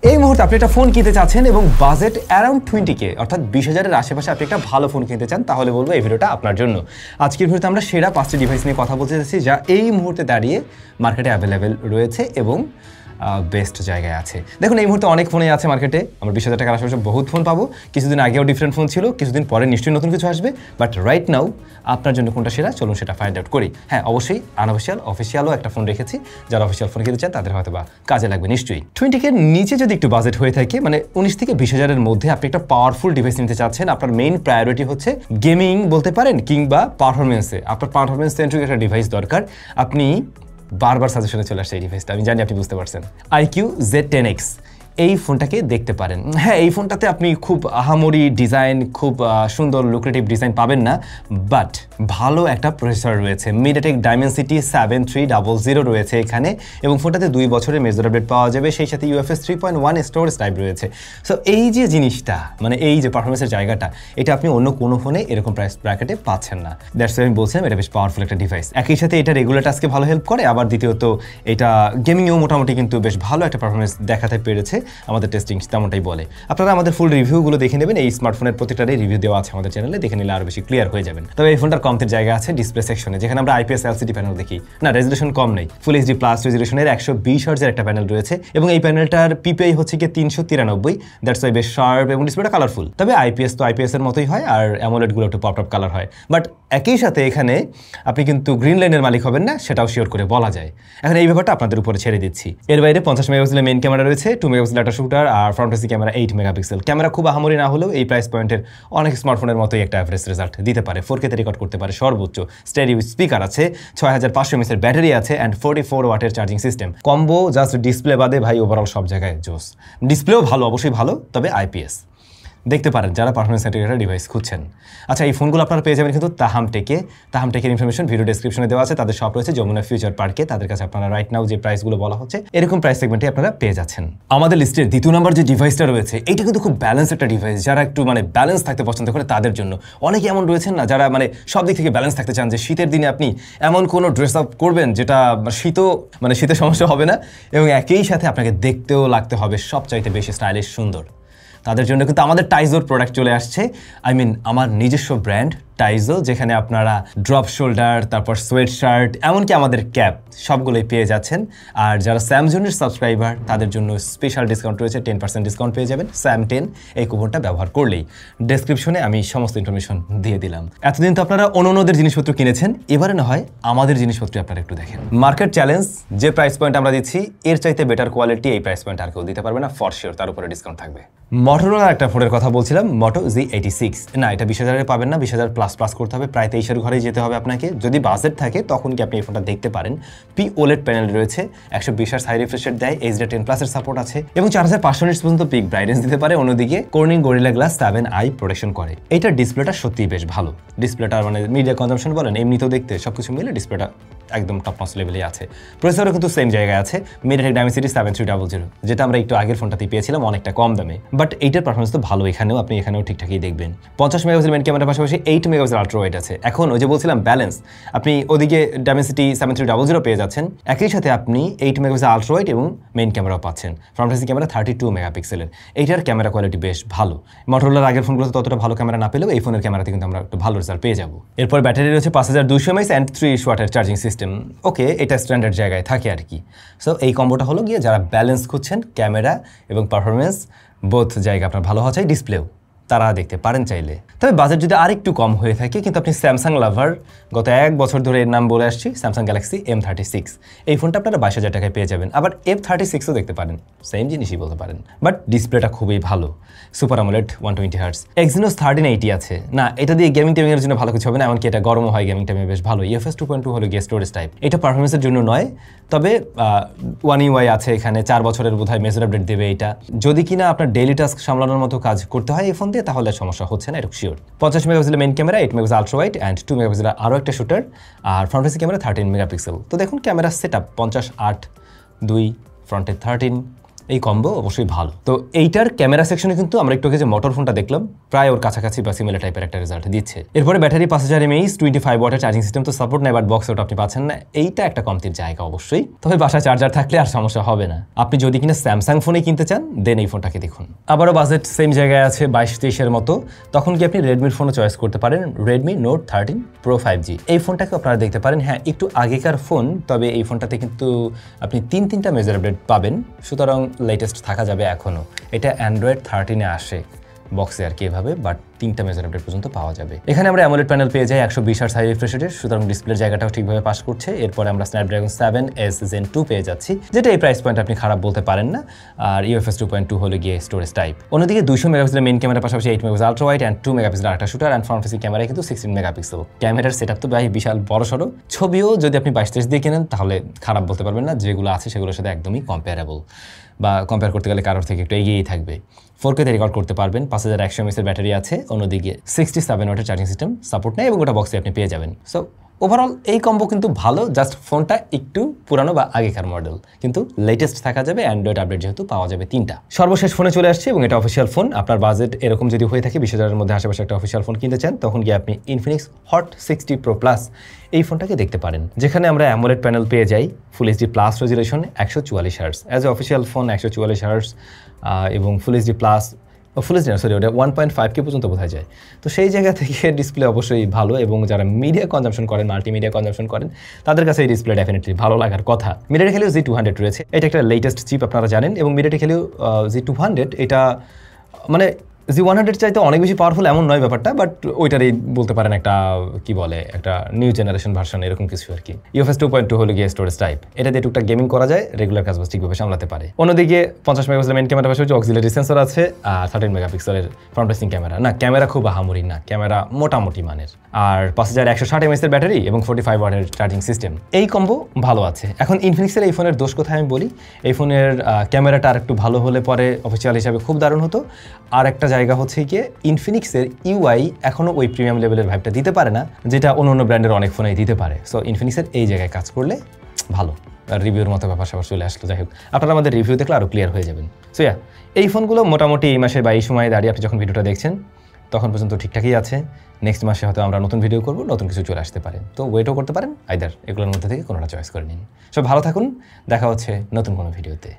এই মুহূর্তে আপনি একটা ফোন কিনতে চাচ্ছেন এবং বাজেট অ্যারাউন্ড 20K অর্থাৎ 20,000-এর আশেপাশে আপনি একটা ভালো ফোন কিনতে চান, তাহলে বলবো এই ভিডিওটা আপনার জন্য। আজকের ভিডিওতে আমরা সেরা 5টি ডিভাইস নিয়ে কথা বলতে চাচ্ছি যা এই মুহূর্তে দাঁড়িয়ে মার্কেটে অ্যাভেলেবেল রয়েছে এবং বেস্ট জায়গায় আছে। দেখুন এই মুহূর্তে অনেক ফোনই আছে মার্কেটে, আমরা 20,000 টাকার আশেপাশে বহুত ফোন পাবো। কিছুদিন আগেও ডিফারেন্ট ফোন ছিল, কিছুদিন পরে নিশ্চয়ই নতুন কিছু আসবে, বাট রাইট নাও আপনার জন্য কোনটা সেরা চলুন সেটা ফাইন্ড আউট করি। হ্যাঁ, অবশ্যই আনঅফিসিয়াল অফিসিয়ালও একটা ফোন রেখেছি, যারা অফিসিয়াল ফোন কিনতে চান তাদের হয়তো বা কাজে লাগবে নিশ্চয়ই। 20K নিচে যদি একটু বাজেট হয়ে থাকে, মানে 19 থেকে 20,000-এর মধ্যে আপনি একটা পাওয়ারফুল ডিভাইস নিতে চাচ্ছেন, আপনার মেইন প্রায়োরিটি হচ্ছে গেমিং বলতে পারেন কিংবা পারফরমেন্সে, আপনার পারফরমেন্স সেন্ট্রিক একটা ডিভাইস দরকার। আপনি বারবার সাজেশনে চলে আসছে এই ডিভাইসটা, আমি জানি আপনি বুঝতে পারছেন। IQ Z10X এই ফোনটাকে দেখতে পারেন। হ্যাঁ, এই ফোনটাতে আপনি খুব আহামরি ডিজাইন, খুব সুন্দর লুক্রেটিভ ডিজাইন পাবেন না, বাট ভালো একটা প্রসেসর রয়েছে। MediaTek Dimensity 7300 রয়েছে এখানে, এবং ফোনটাতে 2 বছরের মেজর আপডেট পাওয়া যাবে, সেই সাথে UFS 3.1 স্টোরেজ টাইপ রয়েছে। সো এই যে জিনিসটা, মানে এই যে পারফরমেন্সের জায়গাটা, এটা আপনি অন্য কোনো ফোনে এরকম প্রাইস ব্র্যাকেটে পাচ্ছেন না। দ্যাটস ওয়াই আমি বলছিলাম এটা বেশ পাওয়ারফুল একটা ডিভাইস। একই সাথে এটা রেগুলার টাস্কে ভালো হেল্প করে, আবার দ্বিতীয়ত এটা গেমিংয়েও মোটামুটি কিন্তু বেশ ভালো একটা পারফরমেন্স দেখাতে পেরেছে, আমাদের টেস্টিং তেমনটাই বলে। আপনারা আমাদের ফুল রিভিউগুলো দেখে নেবেন, এই স্মার্টফোনের প্রতিটারই রিভিউ দেওয়া আছে আমাদের চ্যানেলে, দেখে নিলে আরও বেশি ক্লিয়ার হয়ে যাবেন। তবে এই ফোনটার কমতের জায়গা আছে ডিসপ্লে সেকশনে, যেখানে আমরা IPS LCD প্যানেল দেখি না, রেজলিউশন কম নেই, ফুল HD প্লাস রেজলিউশনের 120 হার্জের একটা প্যানেল রয়েছে, এবং এই প্যানেলটার PPI হচ্ছে কি 393, দ্যাটস ওয়াই বেশ শার্প এবং ডিসপ্লেটা কালারফুল। তবে IPS তো IPS এর মতোই হয়, আর অ্যামোলেডগুলো একটু পপ কালার হয়, বাট একই সাথে এখানে আপনি কিন্তু গ্রিন লাইনের মালিক হবেন না, সেটাও শিওর করে বলা যায়। এখন এই ব্যাপারটা আপনাদের উপরে ছেড়ে দিচ্ছি। এর বাইরে 50 মেগাপিক্সেলের মেইন ক্যামেরা রয়েছে, 2 মেগাপিক্সেল একটা শুটার, আর front facing camera 8 megapixel. Camera খুব আহামরি না হলেও এই প্রাইস পয়েন্টের অনেক স্মার্টফোনের মতোই একটা অ্যাভারেজ রেজাল্ট দিতে পারে। 4K তে রেকর্ড করতে পারে সর্বোচ্চ, স্টেরিও স্পিকার আছে, 6500 mAh ব্যাটারি আছে, অ্যান্ড 44 ওয়াটের charging system. Combo just display বাদে ভাই ওভারঅল সব জায়গায় জোস। ডিসপ্লেও ভালো, অবশ্যই ভালো, তবে IPS দেখতে পারেন যারা পারফরমেন্স সেন্ট্রিক ডিভাইস খুঁজছেন। আচ্ছা, এই ফোনগুলো আপনারা পেয়ে যাবেন কিন্তু তাহামটেকের ইনফরমেশন ভিডিও ডেসক্রিপশনে দেওয়া আছে। তাদের শপ রয়েছে যমুনা ফিউচার পার্কে, তাদের কাছে আপনারা রাইট নাও যে প্রাইসগুলো বলা হচ্ছে এরকম প্রাইস সেগমেন্টে আপনারা পেয়ে যাচ্ছেন। আমাদের লিস্টের দ্বিতীয় নম্বর যে ডিভাইসটা রয়েছে, এটা কিন্তু খুব ব্যালেন্স একটা ডিভাইস, যারা একটু মানে ব্যালেন্স থাকতে পছন্দ করে তাদের জন্য। অনেকে এমন রয়েছেন না যারা মানে সব দিক থেকে ব্যালেন্স থাকতে চান, যে শীতের দিনে আপনি এমন কোনো ড্রেস আপ করবেন যেটা শীতের সমস্যা হবে না, এবং একই সাথে আপনাকে দেখতেও লাগতে হবে সবচাইতে বেশি স্টাইলিশ সুন্দর। তাদের জন্য কিন্তু আমাদের টাইজোর প্রোডাক্ট চলে আসছে, আমার নিজস্ব ব্র্যান্ড টাইজো, যেখানে আপনারা ড্রপ শোল্ডার, তারপর সোয়েট শার্ট, এমনকি আমাদের ক্যাপ সবগুলোই পেয়ে যাচ্ছেন। আর যারা স্যামজনের সাবস্ক্রাইবার তাদের জন্য স্পেশাল ডিসকাউন্ট রয়েছে, 10% ডিসকাউন্ট পেয়ে যাবেন SAM10 এই কুপনটা ব্যবহার করলেই। ডেসক্রিপশনে আমি সমস্ত ইনফরমেশন দিয়ে দিলাম। এতদিন তো আপনারা অন্যদের জিনিসপত্র কিনেছেন, এবারে না হয় আমাদের জিনিসপত্র আপনারা একটু দেখেন। মার্কেট চ্যালেঞ্জ, যে প্রাইস পয়েন্ট আমরা দিচ্ছি এর চাইতে বেটার কোয়ালিটি এই প্রাইস পয়েন্ট আর কেউ দিতে পারবে না, ফর শিওর। তার উপরে ডিসকাউন্ট থাকবে। মটোরোলার একটা ফোনের কথা বলছিলাম, Moto Z86। না, এটা 20,000-এ পাবেন না, 20,000 প্লাস করতে হবে, প্রায় 23-এর ঘরেই যেতে হবে আপনাকে। যদি বাজেট থাকে তখন কি আপনি এই ফোনটা দেখতে পারেন। OLED প্যানেল রয়েছে, 120 হার্জ হাই রিফ্রেশ রেট দেয়, HD10+ এর সাপোর্ট আছে, এবং 4500 নিটস পর্যন্ত পিক ব্রাইটনেস দিতে পারে। অন্যদিকে Corning Gorilla Glass 7i protection করে। এইটার ডিসপ্লেটা সত্যিই বেশ ভালো। ডিসপ্লেটা মানে মিডিয়া কনজাম্পশন বলেন, এমনিতেও দেখতে সবকিছু মিলে ডিসপ্লেটা একদম টপ নচ লেভেলে আছে। প্রসেসরও কিন্তু সেম জায়গায় আছে, MediaTek Dimensity 7300, যেটা আমরা একটু আগের ফোনটাতেই পেয়েছিলাম অনেকটা কম দামে, বাট এইটার পারফরমেন্স তো ভালো। আপনি এখানেও ঠিকঠাকই দেখবেন। 50 মেগাপিক্সেল মেইন ক্যামেরার পাশাপাশি 8 মেগাপিক্সেল আল্ট্রা ওয়াইড আছে। এখন ওই যে বলছিলাম ব্যালেন্স, আপনি ওদিকে Dimensity 7300 পেয়ে যাচ্ছেন, একই সাথে আপনি 8 মেগাপিক্সেল আল্ট্রা ওয়াইড এবং মেইন ক্যামেরাও পাচ্ছেন। ফ্রন্ট ফেসিং ক্যামেরা 32 মেগাপিক্সেলের, এইটার ক্যামেরা কোয়ালিটি বেশ ভালো। Motorola আগের ফোনগুলোতে ততটা ভালো ক্যামেরা না পেলেও এই ফোনের ক্যামেরাতে কিন্তু আমরা একটু ভালো রেজাল্ট পেয়ে যাবো। এরপর ব্যাটারি রয়েছে 5200 mAh অ্যান্ড 30 ওয়াটের চার্জিং সিস্টেম। ওকে, এটা স্ট্যান্ডার্ড জায়গায় থাকে আর কি। সো এই কম্বোটা হলো গিয়ে যারা ব্যালেন্স খুঁজছেন, ক্যামেরা এবং পারফরমেন্স বোথ জায়গা আপনার ভালো হওয়া চাই, ডিসপ্লেও তারা দেখতে পারেন চাইলে। তবে বাজেট যদি আরেকটু কম হয়ে থাকে, কিন্তু আপনি স্যামসাং লাভার, গত 1 বছর ধরে এর নাম বলে আসছি, স্যামসাং গ্যালাক্সি M36, এই ফোনটা আপনারা 22,000 টাকায় পেয়ে যাবেন। আবার F36ও দেখতে পারেন, সেম জিনিসই বলতে পারেন, বাট ডিসপ্লেটা খুবই ভালো। সুপার AMOLED 120 হার্জ, Exynos 1380 আছে। না, এটা দিয়ে গেমিং টেমিংয়ের জন্য ভালো কিছু হবে না, এমনকি এটা গরমও হয় গেমিং টাইমে বেশ ভালো। UFS 2.2 হলো গিয়ে স্টোরেজ টাইপ, এটা পারফরমেন্সের জন্য নয়, তবে One UI আছে এখানে, 4 বছরের বোধহয় মেজর আপডেট দেবে এটা। যদি কিনা আপনার ডেইলি টাস্ক সামলানোর মতো কাজ করতে হয় এই ফোন দিয়ে, তাহলে সমস্যা হচ্ছে না, এটা শিওর। 50 মেগাপিক্সেলের main camera, 8 megapixel ultra wide and 2 মেগাপিক্সেলের আরও একটা শুটার, আর ফ্রন্ট ফেসিং ক্যামেরা 13 মেগাপিক্সেল। তো দেখুন ক্যামেরা সেট আপ 50, 8, 2, ফ্রন্টে 13 এই কম্বো অবশ্যই ভালো। তো এইটার ক্যামেরা সেকশনে কিন্তু আমরা একটু আগে যে মোটর ফোনটা দেখলাম প্রায় ওর কাছাকাছি বা সিমিলার টাইপের একটা রেজাল্ট দিচ্ছে। এরপরে ব্যাটারি 5000 mAh 25 ওয়াটের চার্জিং সিস্টেম তো সাপোর্ট নেই, বাট বক্স আউট আপনি পাচ্ছেন না, এইটা একটা কমতির জায়গা অবশ্যই। তবে বাসায় চার্জার থাকলে আর সমস্যা হবে না। আপনি যদি কিনা স্যামসাং ফোনে কিনতে চান দেন এই ফোনটাকে দেখুন। আবারও বাজেট সেম জায়গায় আছে 22-23 মতো, তখন কি আপনি রেডমির ফোনও চয়েস করতে পারেন। রেডমি নোট 13 প্রো 5G এই ফোনটাকে আপনারা দেখতে পারেন। হ্যাঁ, একটু আগেকার ফোন, তবে এই ফোনটাতে কিন্তু আপনি তিনটা মেজার আপডেট পাবেন, সুতরাং লেটেস্ট থাকা যাবে এখনও। এটা অ্যান্ড্রয়েড 13-এ আসে বক্সে আর কি এভাবে, বাট 3টা মেজার আপডেট পর্যন্ত পাওয়া যাবে। এখানে আমরা অ্যামোলেড প্যানেল পেয়ে যাই 120 হার্টজ হাই রিফ্রেশ রেটের, সুতরাং ডিসপ্লের জায়গাটাও ঠিকভাবে পাস করছে। এরপরে আমরা স্ন্যাপড্রাগন 7S Gen 2 পেয়ে যাচ্ছি, যেটা এই প্রাইস পয়েন্ট আপনি খারাপ বলতে পারেন না। আর UFS 2.2 হলো গিয়ে স্টোরেজ টাইপ। অন্যদিকে 200 মেগাপিক্সেলের মেইন ক্যামেরার পাশাপাশি 8 megapixel ultra wide and 2 megapixel আরেকটা shooter and front facing camera কিন্তু 16 মেগাপিক্সেল। ক্যামেরার সেটআপ তো ভাই বিশাল বড়সড়। ছবিও যদি আপনি 22-23 দিয়ে কেনেন তাহলে খারাপ বলতে পারবেন না, যেগুলো আছে সেগুলোর সাথে একদমই কম্পেয়ারেবল, বা কম্পেয়ার করতে গেলে কারোর থেকে একটু এগিয়েই থাকবে। 4K তে রেকর্ড করতে পারবেন, 5100 mAh ব্যাটারি আছে, অন্যদিকে 67 ওয়াটের চার্জিং সিস্টেম সাপোর্ট নেই এবং ওটা বক্সে আপনি পেয়ে যাবেন। সো ওভারঅল এই কম্বো কিন্তু ভালো, জাস্ট ফোনটা একটু পুরানো বা আগেকার মডেল, কিন্তু লেটেস্ট থাকা যাবে, অ্যান্ড্রয়েড আপডেট যেহেতু পাওয়া যাবে 3টা। সর্বশেষ ফোনে চলে আসছে এবং এটা অফিসিয়াল ফোন। আপনার বাজেট এরকম যদি হয়ে থাকে 20,000-এর মধ্যে আশেপাশে একটা অফিসিয়াল ফোন কিনতে চান, তখন গিয়ে আপনি ইনফিনিক্স হট 60 Pro Plus এই ফোনটাকে দেখতে পারেন, যেখানে আমরা অ্যামোলেড প্যানেল পেয়ে যাই, full HD plus resolution 144 hertz. As a official phone 144 hertz এবং full HD plus, full HD না সরি, ওটা 1.5K পর্যন্ত বোঝা যায়। তো সেই জায়গা থেকে ডিসপ্লে অবশ্যই ভালো, এবং যারা মিডিয়া কনজাম্পশন করেন, মাল্টিমিডিয়া কনজাম্পশন করেন, তাদের কাছে এই ডিসপ্লে ডেফিনেটলি ভালো লাগার কথা। মিডিয়াটেক হেলিও Z200 রয়েছে, এটা একটা লেটেস্ট চিপ আপনারা জানেন, এবং মিডিয়াটেক হেলিও Z200 এটা মানে Z100 চাইতে অনেক বেশি পাওয়ারফুল এমন নয় ব্যাপারটা, বাট ওইটারই বলতে পারেন একটা কি বলে একটা নিউ জেনারেশন ভার্সন এরকম কিছু আর কি। UFS 2.2 হলো গিয়ে স্টোরেজ টাইপ, এটা দিয়ে টুকটাক গেমিং করা যায়, রেগুলার কাজ ঠিকভাবে সামলাতে পারে। অন্যদিকে 50 মেগাপিক্সেলের মেইন ক্যামেরা পাশাপাশি অক্সিলারি সেন্সর আছে, আর 13 মেগাপিক্সেলের ফ্রন্ট ফেসিং ক্যামেরা। না, ক্যামেরা খুব আহামরি না, ক্যামেরা মোটামুটি মানের, আর 5160 mAh এর ব্যাটারি এবং 45 ওয়াটের চার্জিং সিস্টেম। এই কম্বো ভালো আছে। এখন ইনফিনিক্সের এই ফোনের দোষ কোথায় আমি বলি, এই ফোনের ক্যামেরাটা আর একটু ভালো হলে পরে অফিসিয়াল হিসাবে খুব দারুণ হতো। আর একটা জায়গা হচ্ছে গিয়ে ইনফিনিক্সের UI এখনও ওই প্রিমিয়াম লেভেলের ভাইবটা দিতে পারে না, যেটা অন্য ব্র্যান্ডের অনেক ফোনেই দিতে পারে। সো ইনফিনিক্সের এই জায়গায় কাজ করলে ভালো। রিভিউর মতো ব্যাপার সবার চলে আসলো। যাই হোক, আপনারা আমাদের রিভিউ দেখলে আরও ক্লিয়ার হয়ে যাবেন। সো এই ফোনগুলো মোটামুটি এই মাসে বা এই সময়ে দাঁড়িয়ে আপনি যখন ভিডিওটা দেখছেন তখন পর্যন্ত ঠিকঠাকই আছে। নেক্সট মাসে হয়তো আমরা নতুন ভিডিও করবো, নতুন কিছু চলে আসতে পারে, তো ওয়েটও করতে পারেন। আইদার এগুলোর মধ্যে থেকে কোনোটা চয়েস করে নিন। সব ভালো থাকুন, দেখা হচ্ছে নতুন কোনো ভিডিওতে।